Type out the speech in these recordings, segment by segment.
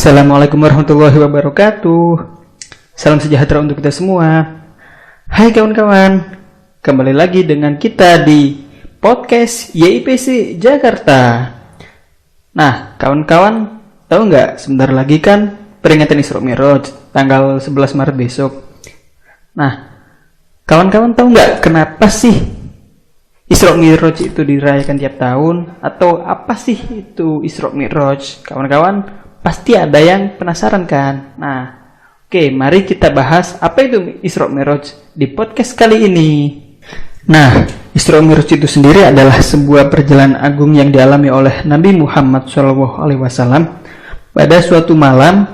Assalamualaikum warahmatullahi wabarakatuh. Salam sejahtera untuk kita semua. Hai kawan-kawan, kembali lagi dengan kita di podcast YIPC Jakarta. Nah, kawan-kawan, tahu nggak sebentar lagi kan peringatan Isra Mi'raj tanggal 11 Maret besok. Nah, kawan-kawan tahu nggak kenapa sih Isra Mi'raj itu dirayakan tiap tahun? Atau apa sih itu Isra Mi'raj? Kawan-kawan pasti ada yang penasaran kan? Nah, oke, mari kita bahas apa itu Isra Mi'raj di podcast kali ini. Nah, Isra Mi'raj itu sendiri adalah sebuah perjalanan agung yang dialami oleh Nabi Muhammad SAW pada suatu malam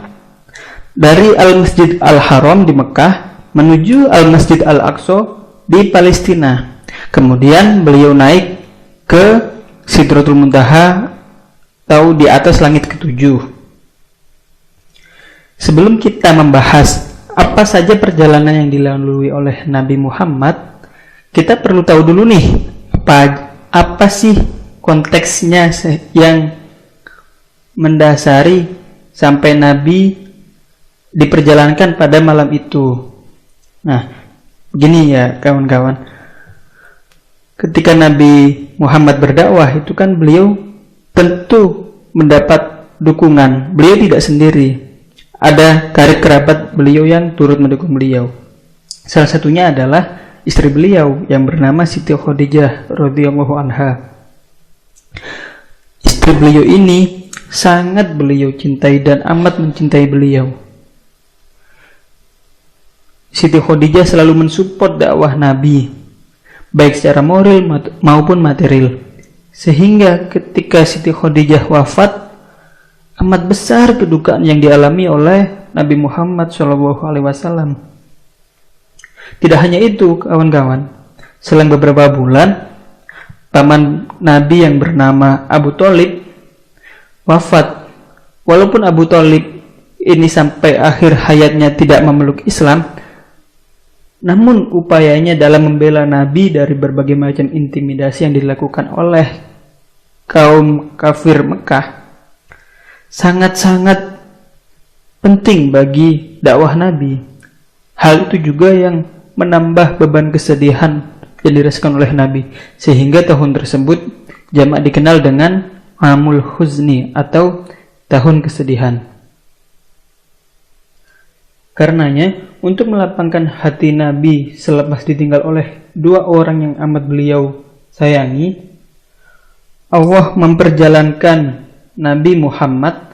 dari Al-Masjid Al-Haram di Mekah menuju Al-Masjid Al-Aqsa di Palestina. Kemudian beliau naik ke Sidratul Muntaha atau di atas langit ketujuh. Sebelum kita membahas apa saja perjalanan yang dilalui oleh Nabi Muhammad, kita perlu tahu dulu nih apa sih konteksnya yang mendasari sampai Nabi diperjalankan pada malam itu. Nah, begini ya kawan-kawan. Ketika Nabi Muhammad berdakwah itu kan beliau tentu mendapat dukungan. Beliau tidak sendiri. Ada karib kerabat beliau yang turut mendukung beliau. Salah satunya adalah istri beliau yang bernama Siti Khadijah radhiyallahu anha. Istri beliau ini sangat beliau cintai dan amat mencintai beliau. Siti Khadijah selalu mensupport dakwah Nabi, baik secara moral maupun material. Sehingga ketika Siti Khadijah wafat, amat besar kedukaan yang dialami oleh Nabi Muhammad SAW. Tidak hanya itu kawan-kawan, selang beberapa bulan, paman Nabi yang bernama Abu Thalib wafat. Walaupun Abu Thalib ini sampai akhir hayatnya tidak memeluk Islam, namun upayanya dalam membela Nabi dari berbagai macam intimidasi yang dilakukan oleh kaum kafir Mekah sangat-sangat penting bagi dakwah Nabi. Hal itu juga yang menambah beban kesedihan yang dirasakan oleh Nabi, sehingga tahun tersebut jamak dikenal dengan Amul Huzni atau tahun kesedihan. Karenanya, untuk melapangkan hati Nabi selepas ditinggal oleh dua orang yang amat beliau sayangi, Allah memperjalankan Nabi Muhammad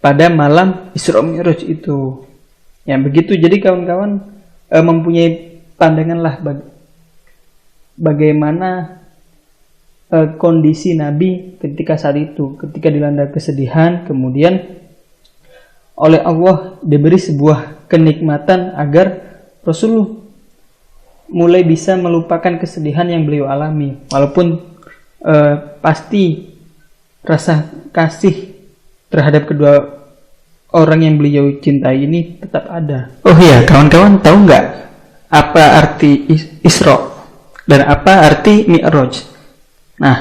pada malam Isra Mi'raj itu. Ya begitu. Jadi kawan-kawan mempunyai pandangan lah bagaimana kondisi Nabi ketika saat itu, ketika dilanda kesedihan, kemudian oleh Allah diberi sebuah kenikmatan agar Rasulullah mulai bisa melupakan kesedihan yang beliau alami. Walaupun pasti rasa kasih terhadap kedua orang yang beliau cintai ini tetap ada. Oh iya, kawan-kawan tahu nggak apa arti Isra dan apa arti Mi'raj? Nah,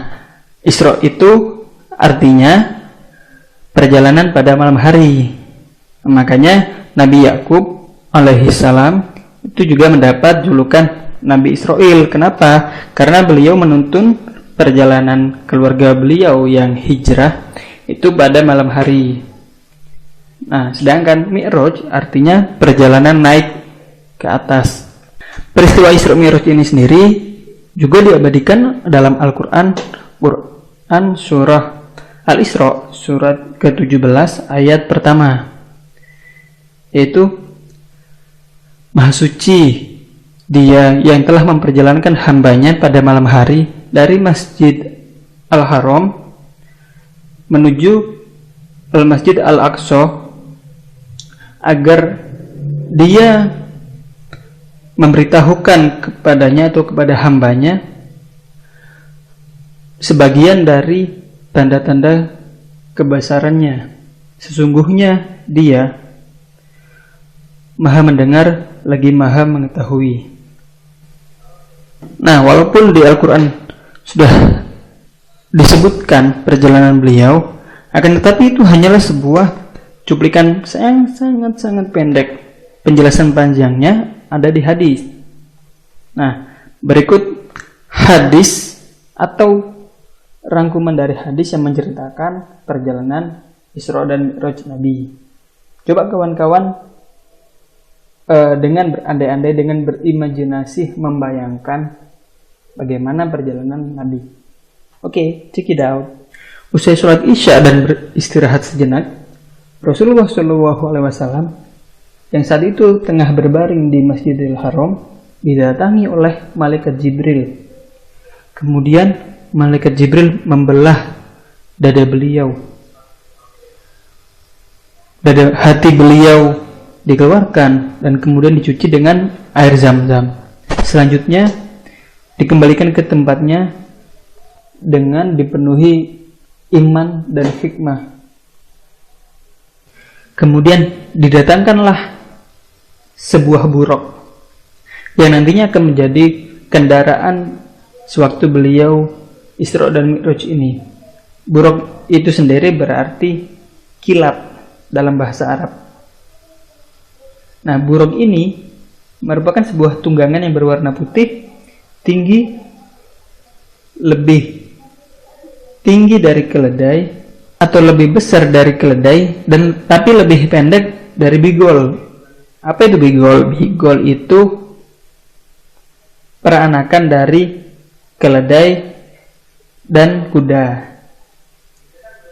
Isra itu artinya perjalanan pada malam hari. Makanya Nabi Yakub alaihissalam itu juga mendapat julukan Nabi Israel. Kenapa? Karena beliau menuntun perjalanan keluarga beliau yang hijrah itu pada malam hari. Nah, sedangkan Mi'raj artinya perjalanan naik ke atas. Peristiwa Isra Mi'raj ini sendiri juga diabadikan dalam Al-Quran surah Al-Isra surat ke-17 ayat pertama, yaitu Maha Suci Dia yang telah memperjalankan hambanya pada malam hari dari Masjid Al-Haram menuju Al-Masjid Al-Aqsa agar dia memberitahukan kepadanya atau kepada hambanya sebagian dari tanda-tanda kebesarannya. Sesungguhnya dia Maha mendengar lagi Maha mengetahui. Nah, walaupun di Al-Quran sudah disebutkan perjalanan beliau, akan tetapi itu hanyalah sebuah cuplikan sangat pendek. Penjelasan panjangnya ada di hadis. Nah, berikut hadis atau rangkuman dari hadis yang menceritakan perjalanan Isra dan Mi'raj Nabi. Coba kawan-kawan dengan berandai-andai, dengan berimajinasi, membayangkan bagaimana perjalanan Nabi. Oke, check it out. Usai sholat Isya dan beristirahat sejenak, Rasulullah SAW yang saat itu tengah berbaring di Masjidil Haram didatangi oleh malaikat Jibril. Kemudian malaikat Jibril membelah dada beliau. Hati beliau dikeluarkan dan kemudian dicuci dengan air Zam-Zam. Selanjutnya dikembalikan ke tempatnya dengan dipenuhi iman dan hikmah. Kemudian didatangkanlah sebuah buraq yang nantinya akan menjadi kendaraan sewaktu beliau Isra dan Mi'raj ini. Buraq itu sendiri berarti kilap dalam bahasa Arab. Nah, buraq ini merupakan sebuah tunggangan yang berwarna putih, lebih tinggi dari keledai atau lebih besar dari keledai, dan tapi lebih pendek dari bigol. Apa itu bigol? Bigol itu peranakan dari keledai dan kuda.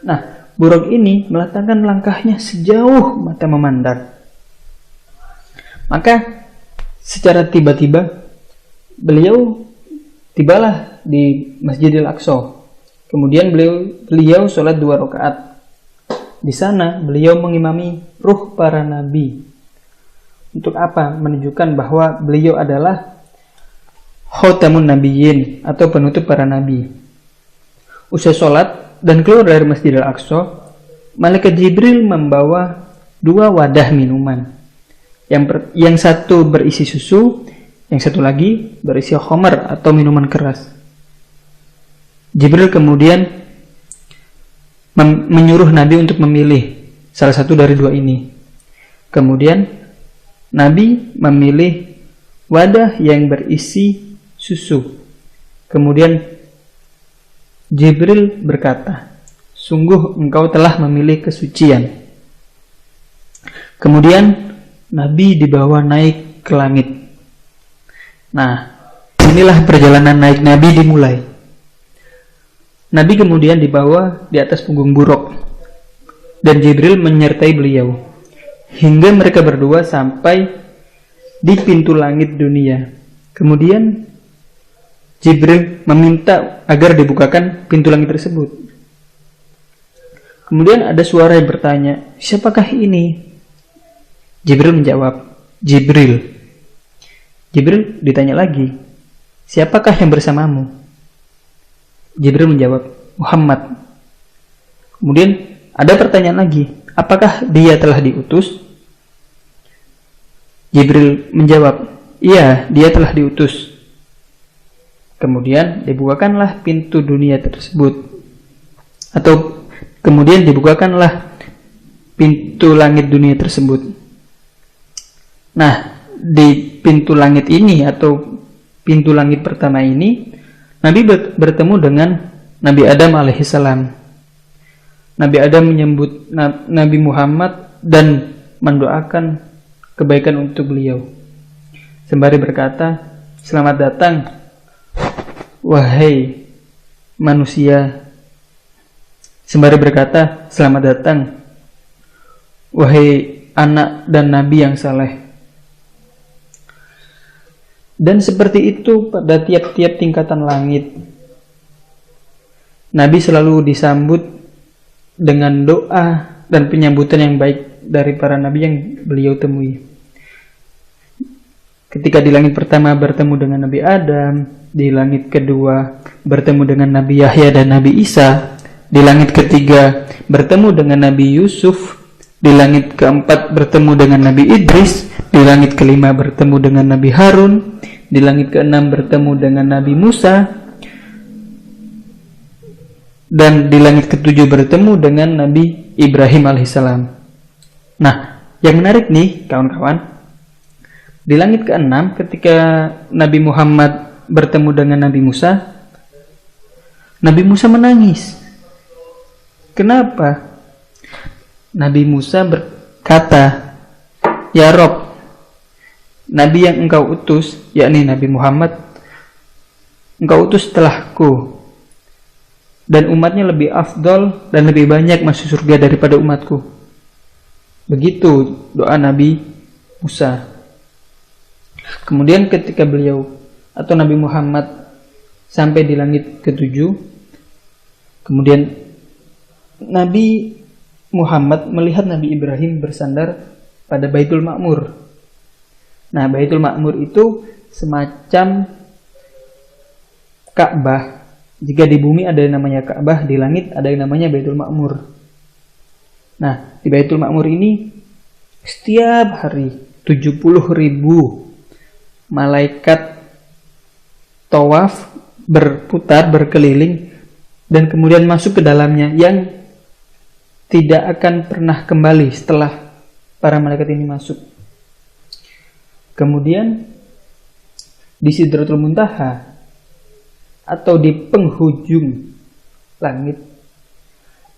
Nah, buraq ini meletakkan langkahnya sejauh mata memandang. Maka secara tiba-tiba beliau tibalah di Masjidil Aqsa. Kemudian beliau sholat 2 rakaat. Di sana beliau mengimami ruh para nabi. Untuk apa? Menunjukkan bahwa beliau adalah Khotamun Nabiyyin atau penutup para nabi. Usai sholat dan keluar dari Masjidil Aqsa, malaikat Jibril membawa 2 wadah minuman. Yang satu berisi susu, yang satu lagi berisi khamar atau minuman keras. Jibril kemudian menyuruh Nabi untuk memilih salah satu dari 2 ini. Kemudian Nabi memilih wadah yang berisi susu. Kemudian Jibril berkata, "Sungguh engkau telah memilih kesucian." Kemudian Nabi dibawa naik ke langit. Nah, inilah perjalanan naik Nabi dimulai. Nabi kemudian dibawa di atas punggung buraq dan Jibril menyertai beliau hingga mereka berdua sampai di pintu langit dunia. Kemudian Jibril meminta agar dibukakan pintu langit tersebut. Kemudian ada suara yang bertanya, "Siapakah ini?" Jibril menjawab, "Jibril." Jibril ditanya lagi, "Siapakah yang bersamamu?" Jibril menjawab, "Muhammad." Kemudian ada pertanyaan lagi, "Apakah dia telah diutus?" Jibril menjawab, "Iya, dia telah diutus." Kemudian dibukakanlah pintu dunia tersebut, atau kemudian dibukakanlah pintu langit dunia tersebut. Nah, di pintu langit ini atau pintu langit pertama ini, Nabi bertemu dengan Nabi Adam alaihissalam. Nabi Adam menyambut Nabi Muhammad dan mendoakan kebaikan untuk beliau, sembari berkata, "Selamat datang, wahai manusia." Sembari berkata, "Selamat datang, wahai anak dan nabi yang saleh." Dan seperti itu pada tiap-tiap tingkatan langit, Nabi selalu disambut dengan doa dan penyambutan yang baik dari para nabi yang beliau temui. Ketika di langit pertama bertemu dengan Nabi Adam, di langit kedua bertemu dengan Nabi Yahya dan Nabi Isa, di langit ketiga bertemu dengan Nabi Yusuf, di langit keempat bertemu dengan Nabi Idris, di langit kelima bertemu dengan Nabi Harun, di langit keenam bertemu dengan Nabi Musa, dan di langit ketujuh bertemu dengan Nabi Ibrahim alaihissalam. Nah, yang menarik nih kawan-kawan, di langit ke-6 ketika Nabi Muhammad bertemu dengan Nabi Musa menangis. Kenapa? Nabi Musa berkata, "Ya Rob, Nabi yang engkau utus, yakni Nabi Muhammad, engkau utus setelahku, dan umatnya lebih afdol dan lebih banyak masuk surga daripada umatku." Begitu doa Nabi Musa. Kemudian ketika beliau atau Nabi Muhammad sampai di langit ke-7, kemudian Nabi Muhammad melihat Nabi Ibrahim bersandar pada Baitul Ma'mur. Nah, Baitul Ma'mur itu semacam Ka'bah. Jika di bumi ada yang namanya Ka'bah, di langit ada yang namanya Baitul Ma'mur. Nah, di Baitul Ma'mur ini setiap hari 70.000 malaikat tawaf berputar, berkeliling, dan kemudian masuk ke dalamnya yang tidak akan pernah kembali setelah para malaikat ini masuk. Kemudian di Sidratul Muntaha atau di penghujung langit,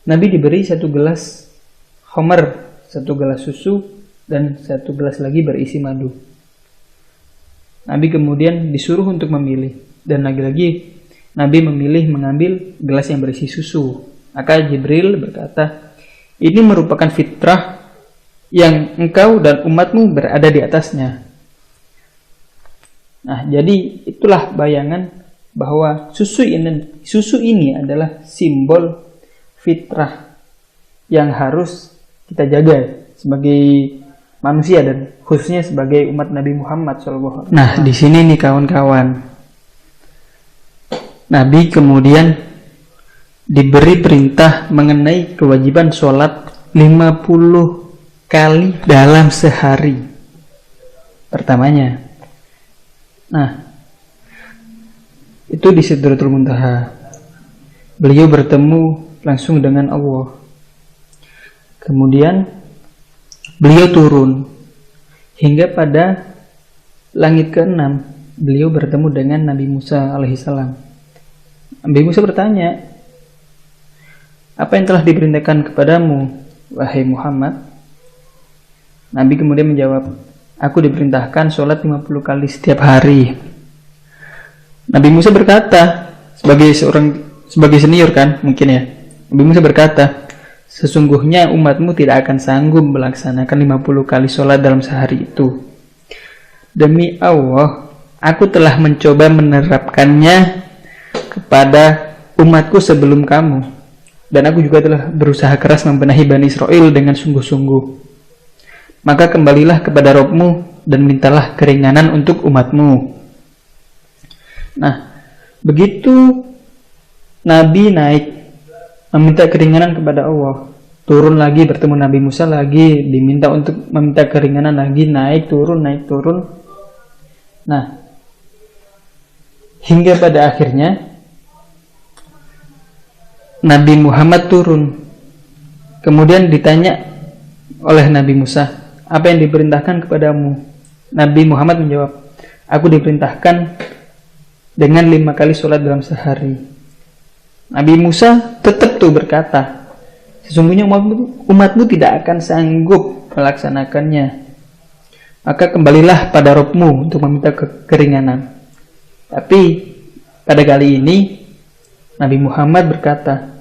Nabi diberi 1 gelas khamar, 1 gelas susu, dan 1 gelas lagi berisi madu. Nabi kemudian disuruh untuk memilih, dan lagi-lagi Nabi memilih mengambil gelas yang berisi susu. Maka Jibril berkata, "Ini merupakan fitrah yang engkau dan umatmu berada di atasnya." Nah, jadi itulah bayangan bahwa susu ini adalah simbol fitrah yang harus kita jaga sebagai manusia dan khususnya sebagai umat Nabi Muhammad SAW. Nah, di sini nih kawan-kawan, Nabi kemudian diberi perintah mengenai kewajiban sholat 50 kali dalam sehari pertamanya. Nah, itu di Sidratul Muntaha. Beliau bertemu langsung dengan Allah. Kemudian beliau turun hingga pada langit ke-6. Beliau bertemu dengan Nabi Musa alaihissalam. Nabi Musa bertanya, "Apa yang telah diperintahkan kepadamu, wahai Muhammad?" Nabi kemudian menjawab, "Aku diperintahkan sholat 50 kali setiap hari." Nabi Musa berkata, sebagai senior kan mungkin ya, Nabi Musa berkata, "Sesungguhnya umatmu tidak akan sanggup melaksanakan 50 kali sholat dalam sehari itu. Demi Allah, aku telah mencoba menerapkannya kepada umatku sebelum kamu, dan aku juga telah berusaha keras membenahi Bani Israel dengan sungguh-sungguh. Maka kembalilah kepada Rabbmu dan mintalah keringanan untuk umatmu." Nah, begitu Nabi naik meminta keringanan kepada Allah, turun lagi bertemu Nabi Musa lagi, diminta untuk meminta keringanan lagi, naik turun. Nah, hingga pada akhirnya Nabi Muhammad turun. Kemudian ditanya oleh Nabi Musa, "Apa yang diperintahkan kepadamu?" Nabi Muhammad menjawab, "Aku diperintahkan dengan 5 kali sholat dalam sehari." Nabi Musa tetap tuh berkata, "Sesungguhnya umatmu tidak akan sanggup melaksanakannya. Maka kembalilah pada Rabbmu untuk meminta keringanan." Tapi pada kali ini Nabi Muhammad berkata,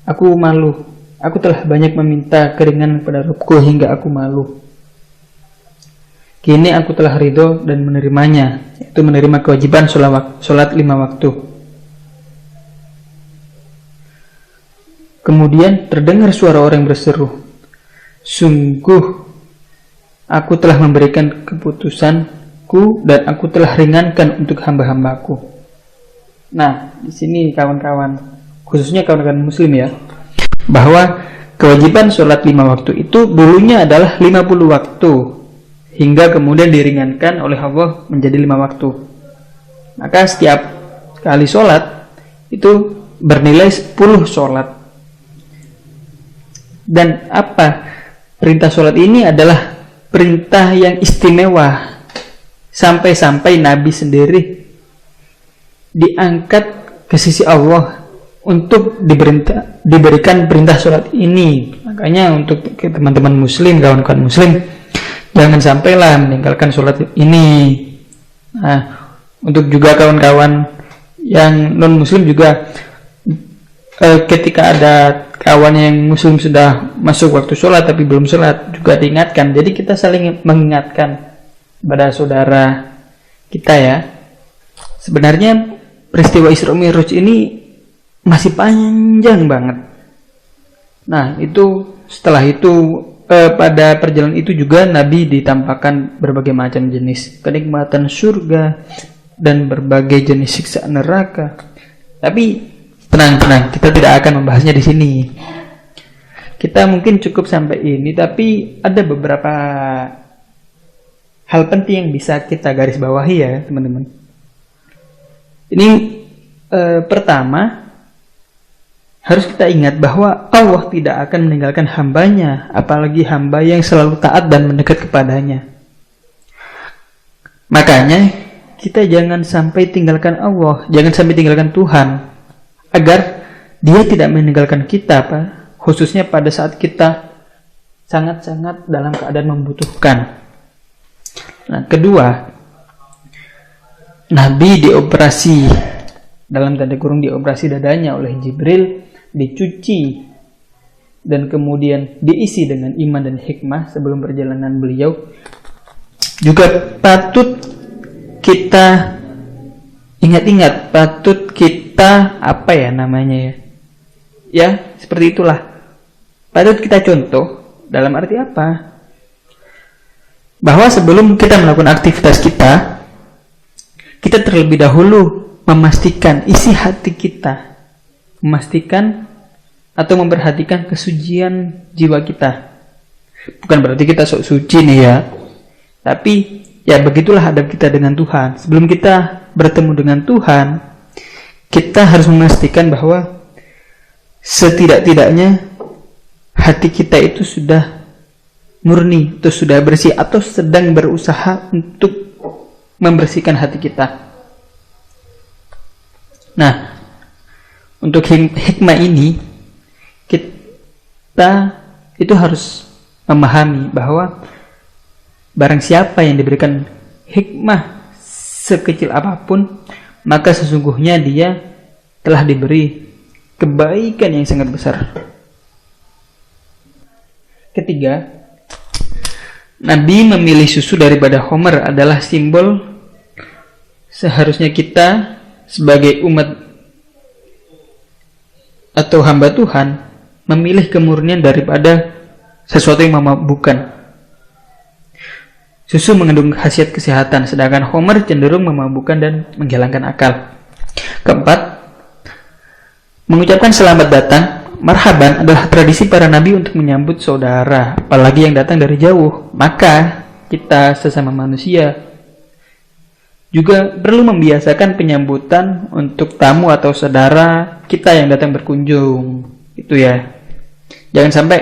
"Aku malu. Aku telah banyak meminta keringanan kepada Rabbku hingga aku malu. Kini aku telah ridho dan menerimanya, yaitu menerima kewajiban sholat 5 waktu." Kemudian terdengar suara orang yang berseru, "Sungguh, aku telah memberikan keputusanku dan aku telah ringankan untuk hamba-hambaku." Nah, di sini kawan-kawan, khususnya kawan-kawan muslim ya, bahwa kewajiban sholat 5 waktu itu dulunya adalah 50 waktu, hingga kemudian diringankan oleh Allah menjadi 5 waktu. Maka setiap kali sholat itu bernilai 10 sholat. Dan apa perintah sholat ini adalah perintah yang istimewa. Sampai-sampai Nabi sendiri diangkat ke sisi Allah untuk diberikan perintah sholat ini. Makanya untuk teman-teman muslim, kawan-kawan muslim, jangan sampailah meninggalkan sholat ini. Nah, untuk juga kawan-kawan yang non muslim juga, ketika ada kawan yang muslim sudah masuk waktu sholat tapi belum sholat, juga diingatkan. Jadi kita saling mengingatkan pada saudara kita ya. Sebenarnya peristiwa Isra Mi'raj ini masih panjang banget. Nah, itu setelah itu pada perjalanan itu juga Nabi ditampakkan berbagai macam jenis kenikmatan surga dan berbagai jenis siksa neraka. Tapi tenang, kita tidak akan membahasnya di sini. Kita mungkin cukup sampai ini, tapi ada beberapa hal penting yang bisa kita garis bawahi ya, teman-teman. Ini pertama, harus kita ingat bahwa Allah tidak akan meninggalkan hambanya, apalagi hamba yang selalu taat dan mendekat kepadanya. Makanya kita jangan sampai tinggalkan Allah, jangan sampai tinggalkan Tuhan, agar Dia tidak meninggalkan kita, Pak, khususnya pada saat kita sangat-sangat dalam keadaan membutuhkan. Nah, kedua, Nabi dioperasi, dalam tanda kurung dioperasi dadanya oleh Jibril, dicuci dan kemudian diisi dengan iman dan hikmah sebelum perjalanan beliau. Juga patut kita ingat-ingat, patut kita seperti itulah, patut kita contoh. Dalam arti apa? Bahwa sebelum kita melakukan aktivitas kita terlebih dahulu memastikan isi hati kita, memastikan atau memperhatikan kesucian jiwa kita. Bukan berarti kita sok suci nih ya, tapi ya begitulah adab kita dengan Tuhan. Sebelum kita bertemu dengan Tuhan, kita harus memastikan bahwa setidak-tidaknya hati kita itu sudah murni, atau sudah bersih, atau sedang berusaha untuk membersihkan hati kita. Nah, untuk hikmah ini, kita itu harus memahami bahwa barang siapa yang diberikan hikmah sekecil apapun, maka sesungguhnya dia telah diberi kebaikan yang sangat besar. Ketiga, Nabi memilih susu daripada khamr adalah simbol seharusnya kita sebagai umat atau hamba Tuhan memilih kemurnian daripada sesuatu yang memabukkan. Susu mengandung khasiat kesehatan, sedangkan khamr cenderung memabukkan dan menghilangkan akal. Keempat, mengucapkan selamat datang, marhaban, adalah tradisi para nabi untuk menyambut saudara, apalagi yang datang dari jauh. Maka kita sesama manusia juga perlu membiasakan penyambutan untuk tamu atau saudara kita yang datang berkunjung. Itu ya. Jangan sampai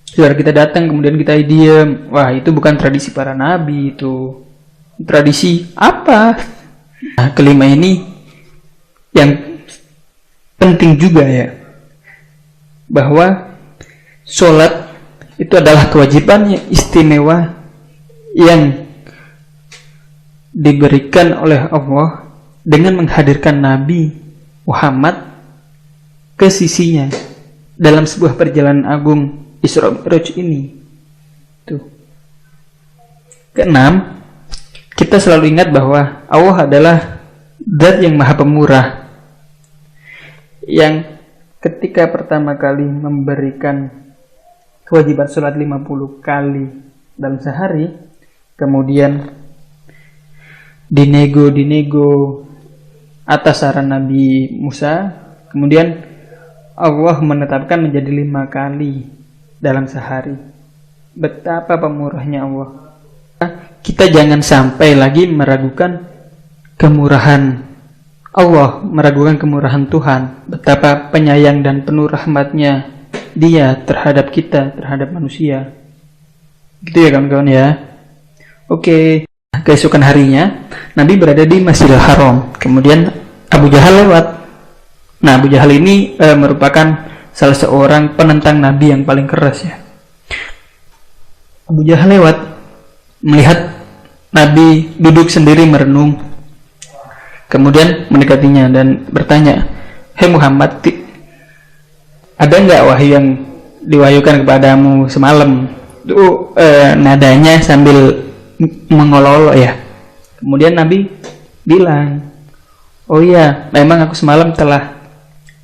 saudara kita datang kemudian kita diam. Wah, itu bukan tradisi para nabi, itu tradisi apa? Nah, kelima ini yang penting juga ya, bahwa sholat itu adalah kewajiban yang istimewa yang diberikan oleh Allah dengan menghadirkan Nabi Muhammad ke sisinya dalam sebuah perjalanan agung Isra Mi'raj ini. Tuh. Keenam, kita selalu ingat bahwa Allah adalah Zat yang Maha Pemurah, yang ketika pertama kali memberikan kewajiban sholat 50 kali dalam sehari, kemudian dinego atas saran Nabi Musa, kemudian Allah menetapkan menjadi 5 kali dalam sehari. Betapa pemurahnya Allah. Kita jangan sampai lagi meragukan kemurahan Allah, meragukan kemurahan Tuhan, betapa penyayang dan penuh rahmatnya Dia terhadap kita, terhadap manusia. Gitu ya kawan-kawan ya. Oke, keesokan harinya Nabi berada di Masjidil Haram. Kemudian Abu Jahal lewat. Nah, Abu Jahal ini merupakan salah seorang penentang Nabi yang paling keras ya. Abu Jahal lewat, melihat Nabi duduk sendiri merenung. Kemudian mendekatinya dan bertanya, "Hei Muhammad, ada nggak wahyu yang diwahyukan kepadamu semalam?" Itu nadanya sambil mengolok-olok ya. Kemudian Nabi bilang, "Oh iya, memang aku semalam telah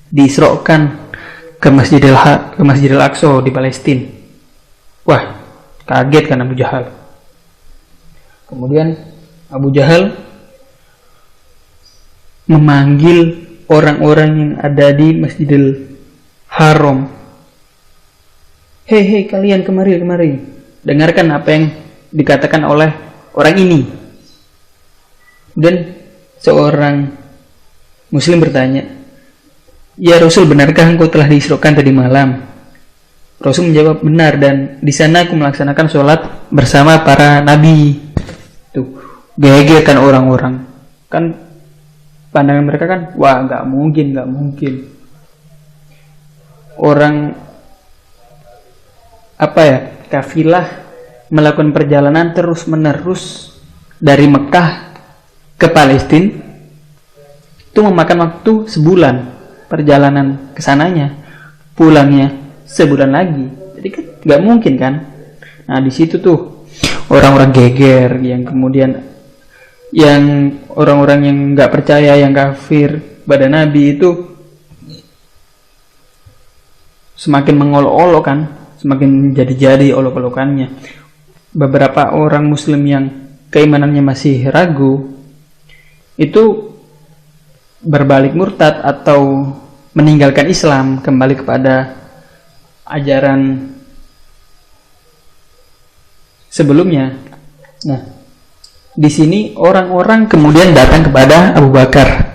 diisrokan ke Masjidil Aqsa di Palestina." Wah, kaget kan Abu Jahal. Kemudian Abu Jahal memanggil orang-orang yang ada di Masjidil Haram. Hei kalian, kemari. Dengarkan apa yang dikatakan oleh orang ini. Dan seorang Muslim bertanya, "Ya Rasul, benarkah engkau telah diisrokan tadi malam?" Rasul menjawab, "Benar, dan di sana aku melaksanakan sholat bersama para nabi." Tuh, geger kan orang-orang. Kan pandangan mereka kan, wah nggak mungkin. Orang kafilah melakukan perjalanan terus-menerus dari Mekah ke Palestina itu memakan waktu sebulan perjalanan kesananya, pulangnya sebulan lagi. Jadi kan nggak mungkin kan. Nah di situ tuh orang-orang geger, yang kemudian yang orang-orang yang nggak percaya, yang kafir pada Nabi itu semakin mengolok-olok kan, semakin jadi-jadi olok-olokannya. Beberapa orang Muslim yang keimanannya masih ragu itu berbalik murtad atau meninggalkan Islam, kembali kepada ajaran sebelumnya. Nah, di sini orang-orang kemudian datang kepada Abu Bakar.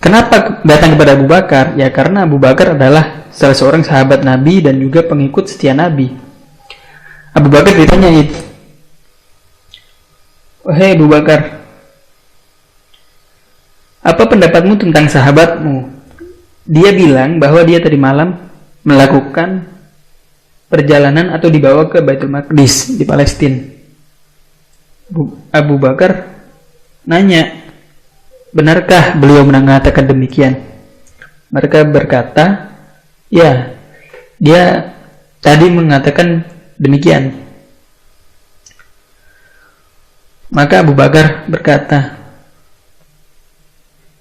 Kenapa datang kepada Abu Bakar? Ya karena Abu Bakar adalah salah seorang sahabat Nabi dan juga pengikut setia Nabi. Abu Bakar ditanya, "Hei Abu Bakar, apa pendapatmu tentang sahabatmu? Dia bilang bahwa dia tadi malam melakukan perjalanan atau dibawa ke Baitul Maqdis di Palestina." Abu Bakar nanya, "Benarkah beliau mengatakan demikian?" Mereka berkata, "Ya, dia tadi mengatakan demikian." Maka Abu Bakar berkata,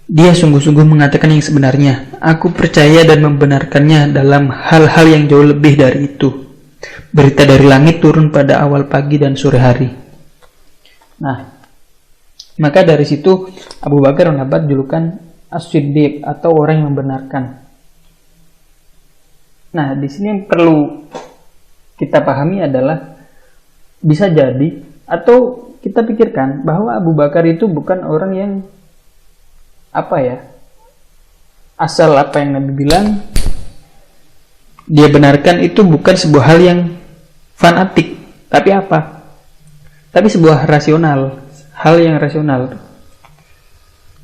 "Dia sungguh-sungguh mengatakan yang sebenarnya. Aku percaya dan membenarkannya dalam hal-hal yang jauh lebih dari itu. Berita dari langit turun pada awal pagi dan sore hari." Nah, maka dari situ Abu Bakar mendapat julukan As-Siddiq atau orang yang membenarkan. Nah, di sini yang perlu kita pahami adalah bisa jadi atau kita pikirkan bahwa Abu Bakar itu bukan orang yang asal apa yang Nabi bilang dia benarkan, itu bukan sebuah hal yang fanatik, tapi tapi sebuah hal yang rasional,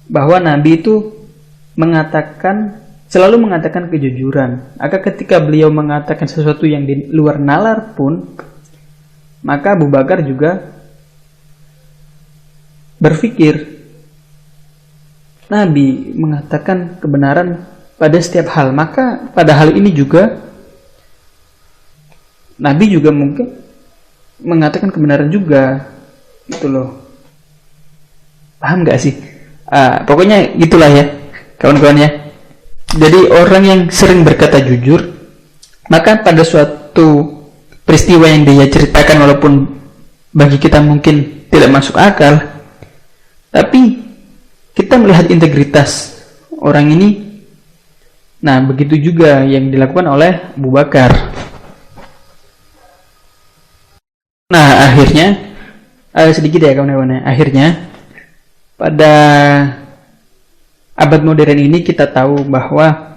bahwa Nabi itu selalu mengatakan kejujuran. Maka ketika beliau mengatakan sesuatu yang di luar nalar pun, maka Abu Bakar juga berpikir Nabi mengatakan kebenaran pada setiap hal, maka pada hal ini juga Nabi juga mungkin mengatakan kebenaran juga, gitu loh. Paham gak sih? Pokoknya gitulah ya kawan-kawan ya. Jadi orang yang sering berkata jujur, maka pada suatu peristiwa yang dia ceritakan, walaupun bagi kita mungkin tidak masuk akal, tapi kita melihat integritas orang ini. Nah, begitu juga yang dilakukan oleh Abu Bakar. Nah, akhirnya sedikit ya kawan-kawan, akhirnya pada abad modern ini kita tahu bahwa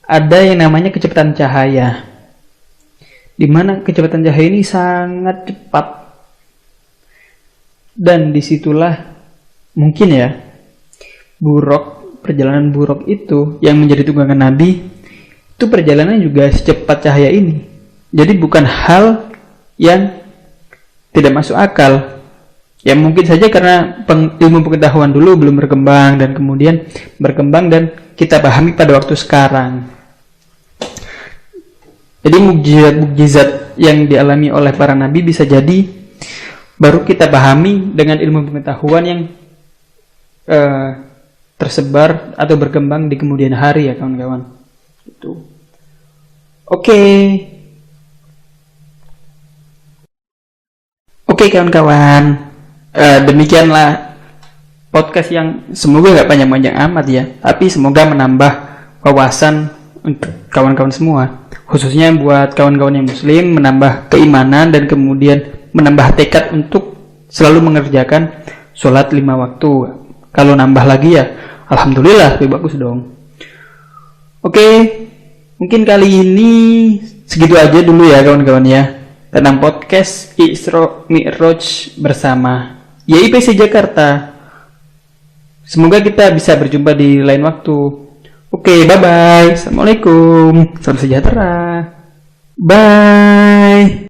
ada yang namanya kecepatan cahaya. di mana kecepatan cahaya ini sangat cepat. Dan disitulah mungkin ya, perjalanan buruk itu yang menjadi tunggangan Nabi, itu perjalanan juga secepat cahaya ini. Jadi bukan hal yang tidak masuk akal. Ya mungkin saja karena ilmu pengetahuan dulu belum berkembang dan kemudian berkembang dan kita pahami pada waktu sekarang. Jadi mukjizat yang dialami oleh para nabi bisa jadi baru kita pahami dengan ilmu pengetahuan yang tersebar atau berkembang di kemudian hari ya kawan-kawan. Itu. Oke kawan-kawan, demikianlah podcast yang semoga gak panjang-panjang amat ya, tapi semoga menambah wawasan untuk kawan-kawan semua, khususnya buat kawan-kawan yang muslim, menambah keimanan dan kemudian menambah tekad untuk selalu mengerjakan sholat 5 waktu. Kalau nambah lagi ya alhamdulillah, lebih bagus dong. Oke, mungkin kali ini segitu aja dulu ya kawan-kawan ya, tentang podcast Isra Mi'raj bersama YIPC Jakarta. Semoga kita bisa berjumpa di lain waktu. Oke, bye-bye. Assalamualaikum. Salam sejahtera. Bye.